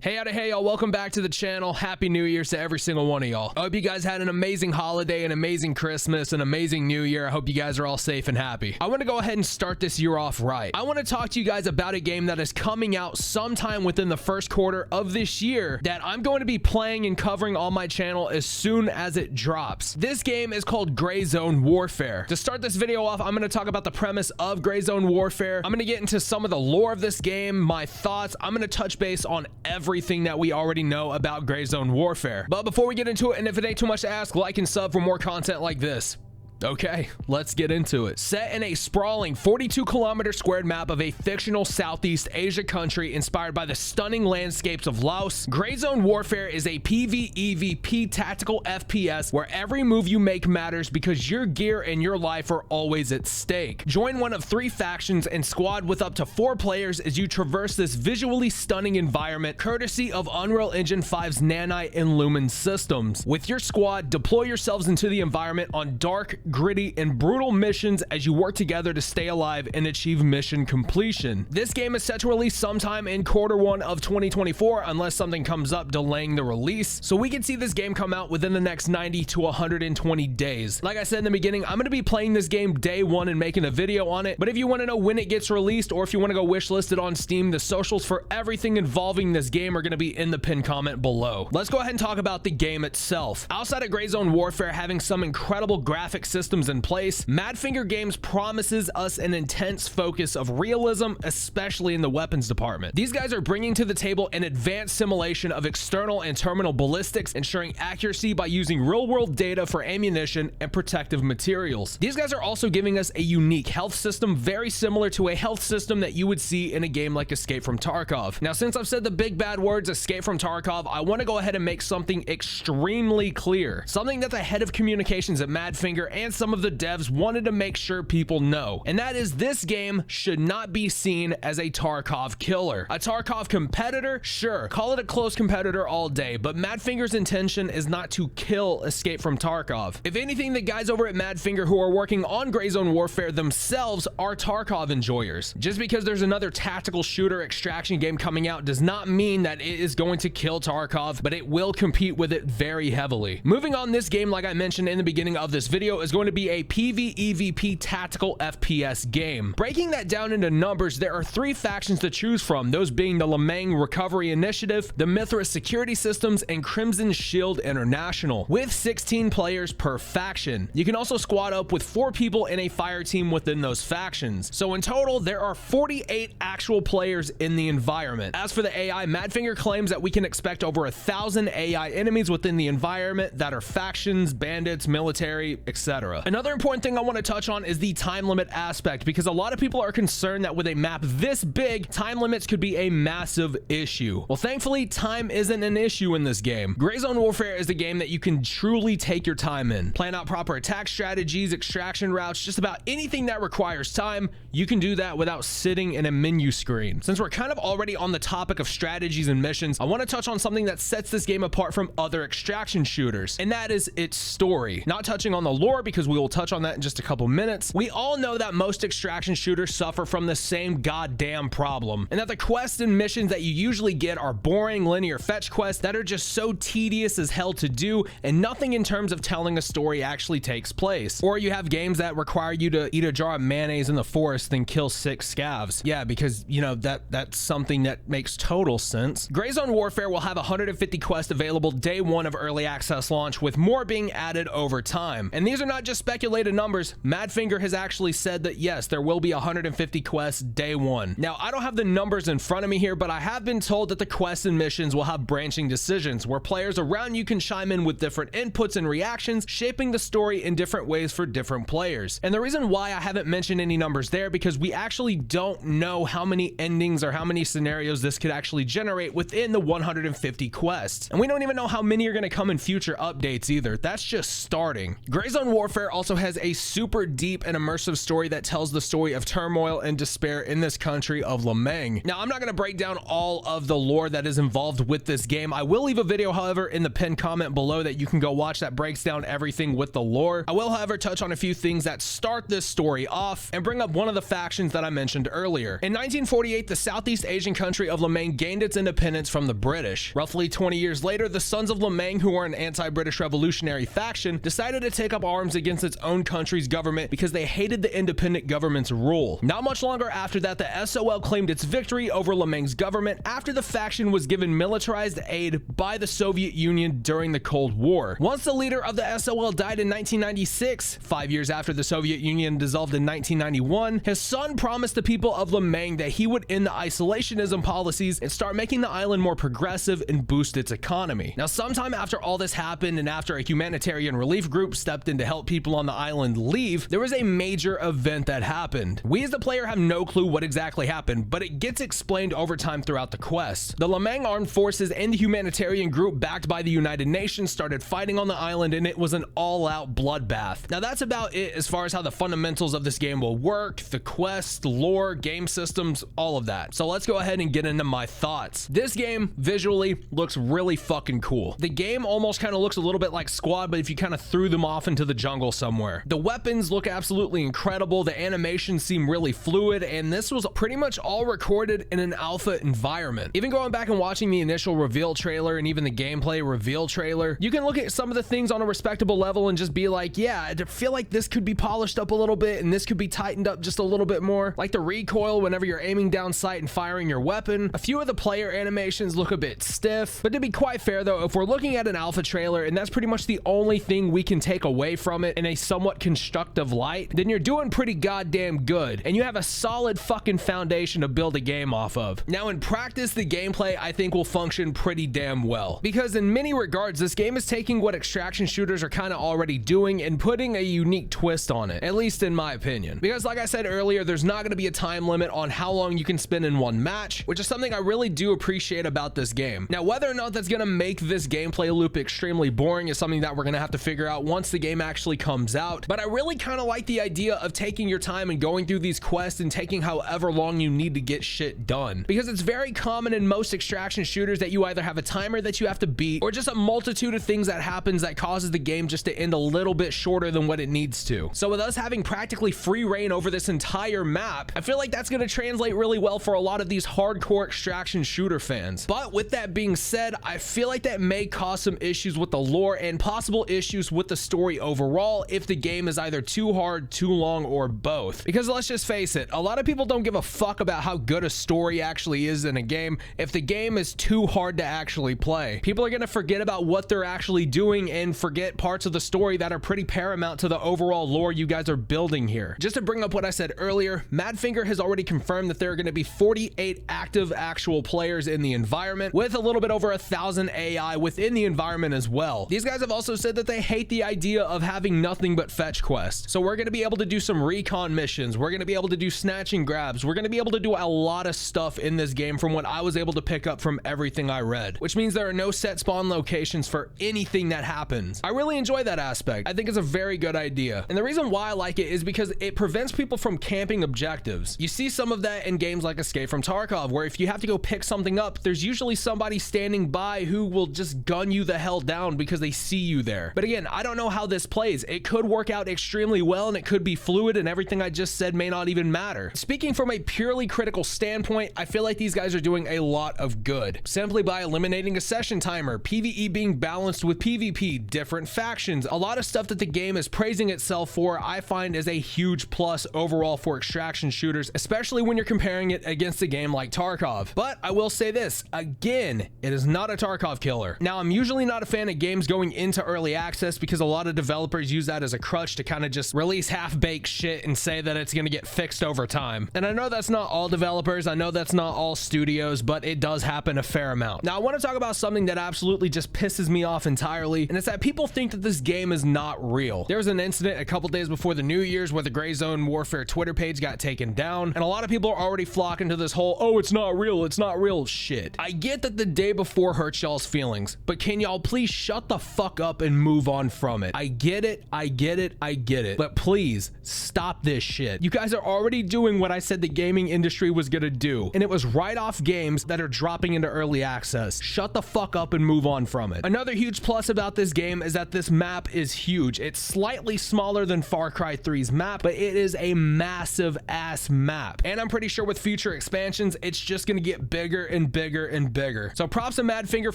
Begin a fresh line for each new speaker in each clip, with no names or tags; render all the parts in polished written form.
Hey y'all, welcome back to the channel. Happy New Year's to every single one of y'all. I hope you guys had an amazing holiday, an amazing Christmas, an amazing New Year. I hope you guys are all safe and happy. I want to go ahead and start this year off right. I want to talk to you guys about a game that is coming out sometime within the first quarter of this year that I'm going to be playing and covering on my channel as soon as it drops. This game is called Gray Zone Warfare. To start this video off, I'm going to talk about the premise of Gray Zone Warfare. I'm going to get into some of the lore of this game, my thoughts. I'm going to touch base on everything that we already know about Gray Zone Warfare. But before we get into it, and if it ain't too much to ask, like and sub for more content like this. Okay, let's get into it. Set in a sprawling 42-kilometer squared map of a fictional Southeast Asia country inspired by the stunning landscapes of Laos, Gray Zone Warfare is a PvEvP tactical FPS where every move you make matters because your gear and your life are always at stake. Join one of 3 factions and squad with up to 4 players as you traverse this visually stunning environment courtesy of Unreal Engine 5's Nanite and Lumen systems. With your squad, deploy yourselves into the environment on dark, gritty, and brutal missions as you work together to stay alive and achieve mission completion. This game is set to release sometime in Q1 of 2024 unless something comes up delaying the release, so we can see this game come out within the next 90 to 120 days. Like I said in the beginning, I'm going to be playing this game day one and making a video on it, but if you want to know when it gets released or if you want to go wishlist it on Steam, the socials for everything involving this game are going to be in the pinned comment below. Let's go ahead and talk about the game itself. Outside of Gray Zone Warfare having some incredible graphic systems in place, Madfinger Games promises us an intense focus of realism, especially in the weapons department. These guys are bringing to the table an advanced simulation of external and terminal ballistics, ensuring accuracy by using real-world data for ammunition and protective materials. These guys are also giving us a unique health system very similar to a health system that you would see in a game like Escape from Tarkov. Now, since I've said the big bad words Escape from Tarkov, I want to go ahead and make something extremely clear, something that the head of communications at Madfinger and some of the devs wanted to make sure people know, and that is this game should not be seen as a Tarkov killer. A Tarkov competitor, sure, call it a close competitor all day, but Madfinger's intention is not to kill Escape from Tarkov. If anything, the guys over at Madfinger who are working on Gray Zone Warfare themselves are Tarkov enjoyers. Just because there's another tactical shooter extraction game coming out does not mean that it is going to kill Tarkov, but it will compete with it very heavily. Moving on, this game, like I mentioned in the beginning of this video, is going to be a PvEvP tactical FPS game. Breaking that down into numbers, there are 3 factions to choose from, those being the Lemang Recovery Initiative, the Mithras Security Systems, and Crimson Shield International, with 16 players per faction. You can also squad up with 4 people in a fire team within those factions. So in total, there are 48 actual players in the environment. As for the AI, Madfinger claims that we can expect over 1,000 AI enemies within the environment that are factions, bandits, military, etc. Another important thing I want to touch on is the time limit aspect, because a lot of people are concerned that with a map this big, time limits could be a massive issue. Well, thankfully, time isn't an issue in this game. Gray Zone Warfare is a game that you can truly take your time in. Plan out proper attack strategies, extraction routes, just about anything that requires time, you can do that without sitting in a menu screen. Since we're kind of already on the topic of strategies and missions, I want to touch on something that sets this game apart from other extraction shooters, and that is its story. Not touching on the lore because we will touch on that in just a couple minutes. We all know that most extraction shooters suffer from the same goddamn problem, and that the quests and missions that you usually get are boring linear fetch quests that are just so tedious as hell to do, and nothing in terms of telling a story actually takes place. Or you have games that require you to eat a jar of mayonnaise in the forest then kill 6 scavs. Yeah, because you know that's something that makes total sense. Gray Zone Warfare will have 150 quests available day 1 of early access launch, with more being added over time. And these are not just speculated numbers. Madfinger has actually said that yes, there will be 150 quests day 1. Now, I don't have the numbers in front of me here, but I have been told that the quests and missions will have branching decisions where players around you can chime in with different inputs and reactions, shaping the story in different ways for different players. And the reason why I haven't mentioned any numbers there, because we actually don't know how many endings or how many scenarios this could actually generate within the 150 quests. And we don't even know how many are going to come in future updates either. That's just starting. Gray Zone Warfare Warfare also has a super deep and immersive story that tells the story of turmoil and despair in this country of Lemeng. Now, I'm not going to break down all of the lore that is involved with this game. I will leave a video, however, in the pinned comment below that you can go watch that breaks down everything with the lore. I will, however, touch on a few things that start this story off and bring up one of the factions that I mentioned earlier. In 1948, the Southeast Asian country of Lemeng gained its independence from the British. Roughly 20 years later, the Sons of Lemeng, who are an anti-British revolutionary faction, decided to take up arms against its own country's government because they hated the independent government's rule. Not much longer after that, the SOL claimed its victory over Lemeng's government after the faction was given militarized aid by the Soviet Union during the Cold War. Once the leader of the SOL died in 1996, 5 years after the Soviet Union dissolved in 1991, his son promised the people of Lemeng that he would end the isolationism policies and start making the island more progressive and boost its economy. Now, sometime after all this happened and after a humanitarian relief group stepped in to help people on the island leave, there was a major event that happened. We as the player have no clue what exactly happened, but it gets explained over time throughout the quest. The Lemeng Armed Forces and the humanitarian group backed by the United Nations started fighting on the island, and it was an all-out bloodbath. Now, that's about it as far as how the fundamentals of this game will work, the quest, lore, game systems, all of that. So let's go ahead and get into my thoughts. This game visually looks really fucking cool. The game almost kind of looks a little bit like Squad, but if you kind of threw them off into the jungle somewhere. The weapons look absolutely incredible. The animations seem really fluid, and this was pretty much all recorded in an alpha environment. Even going back and watching the initial reveal trailer and even the gameplay reveal trailer, you can look at some of the things on a respectable level and just be like, yeah, I feel like this could be polished up a little bit and this could be tightened up just a little bit more. Like the recoil whenever you're aiming down sight and firing your weapon. A few of the player animations look a bit stiff, but to be quite fair though, if we're looking at an alpha trailer and that's pretty much the only thing we can take away from it in a somewhat constructive light, then you're doing pretty goddamn good and you have a solid fucking foundation to build a game off of. Now, in practice, the gameplay I think will function pretty damn well, because in many regards this game is taking what extraction shooters are kind of already doing and putting a unique twist on it, at least in my opinion. Because like I said earlier, there's not going to be a time limit on how long you can spend in one match, which is something I really do appreciate about this game. Now, whether or not that's going to make this gameplay loop extremely boring is something that we're going to have to figure out once the game actually comes out, but I really kind of like the idea of taking your time and going through these quests and taking however long you need to get shit done, because it's very common in most extraction shooters that you either have a timer that you have to beat or just a multitude of things that happens that causes the game just to end a little bit shorter than what it needs to. So with us having practically free reign over this entire map, I feel like that's going to translate really well for a lot of these hardcore extraction shooter fans. But with that being said, I feel like that may cause some issues with the lore and possible issues with the story overall if the game is either too hard, too long, or both. Because let's just face it, a lot of people don't give a fuck about how good a story actually is in a game if the game is too hard to actually play. People are going to forget about what they're actually doing and forget parts of the story that are pretty paramount to the overall lore you guys are building here. Just to bring up what I said earlier, Madfinger has already confirmed that there are going to be 48 active actual players in the environment, with a little bit over 1,000 AI within the environment as well. These guys have also said that they hate the idea of having nothing but fetch quests. So we're going to be able to do some recon missions. We're going to be able to do snatch and grabs. We're going to be able to do a lot of stuff in this game from what I was able to pick up from everything I read, which means there are no set spawn locations for anything that happens. I really enjoy that aspect. I think it's a very good idea. And the reason why I like it is because it prevents people from camping objectives. You see some of that in games like Escape from Tarkov, where if you have to go pick something up, there's usually somebody standing by who will just gun you the hell down because they see you there. But again, I don't know how this plays. It could work out extremely well and it could be fluid and everything I just said may not even matter. Speaking from a purely critical standpoint, I feel like these guys are doing a lot of good simply by eliminating a session timer, PvE being balanced with PvP, different factions, a lot of stuff that the game is praising itself for. I find is a huge plus overall for extraction shooters, especially when you're comparing it against a game like Tarkov. But I will say this again, it is not a Tarkov killer. Now, I'm usually not a fan of games going into early access because a lot of developers use that as a crutch to kind of just release half-baked shit and say that it's going to get fixed over time. And I know that's not all developers, I know that's not all studios, but it does happen a fair amount. Now, I want to talk about something that absolutely just pisses me off entirely, and it's that people think that this game is not real. There was an incident a couple days before the New Year's where the Gray Zone Warfare Twitter page got taken down, and a lot of people are already flocking to this whole, oh, it's not real shit. I get that the day before hurts y'all's feelings, but can y'all please shut the fuck up and move on from it? I get it. it, I get it, I get it. But please stop this shit. You guys are already doing what I said the gaming industry was gonna do, and it was write off games that are dropping into early access. Shut the fuck up and move on from it. Another huge plus about this game is that this map is huge. It's slightly smaller than Far Cry 3's map, but it is a massive ass map. And I'm pretty sure with future expansions, it's just gonna get bigger and bigger and bigger. So props to Madfinger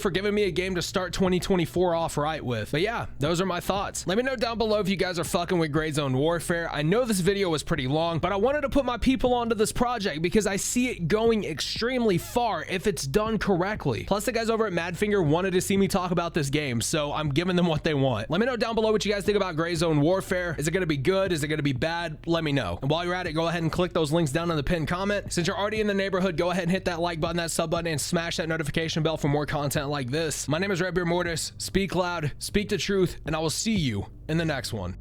for giving me a game to start 2024 off right with. But yeah, those are my thoughts. Let me know down below if you guys are fucking with Gray Zone Warfare. I know this video was pretty long, but I wanted to put my people onto this project because I see it going extremely far if it's done correctly. Plus the guys over at Madfinger wanted to see me talk about this game, so I'm giving them what they want. Let me know down below what you guys think about Gray Zone Warfare. Is it gonna be good? Is it gonna be bad? Let me know. And while you're at it, go ahead and click those links down in the pinned comment. Since you're already in the neighborhood, go ahead and hit that like button, that sub button, and smash that notification bell for more content like this. My name is Redbeard Mortis. Speak loud, speak the truth, and I will see you in the next one.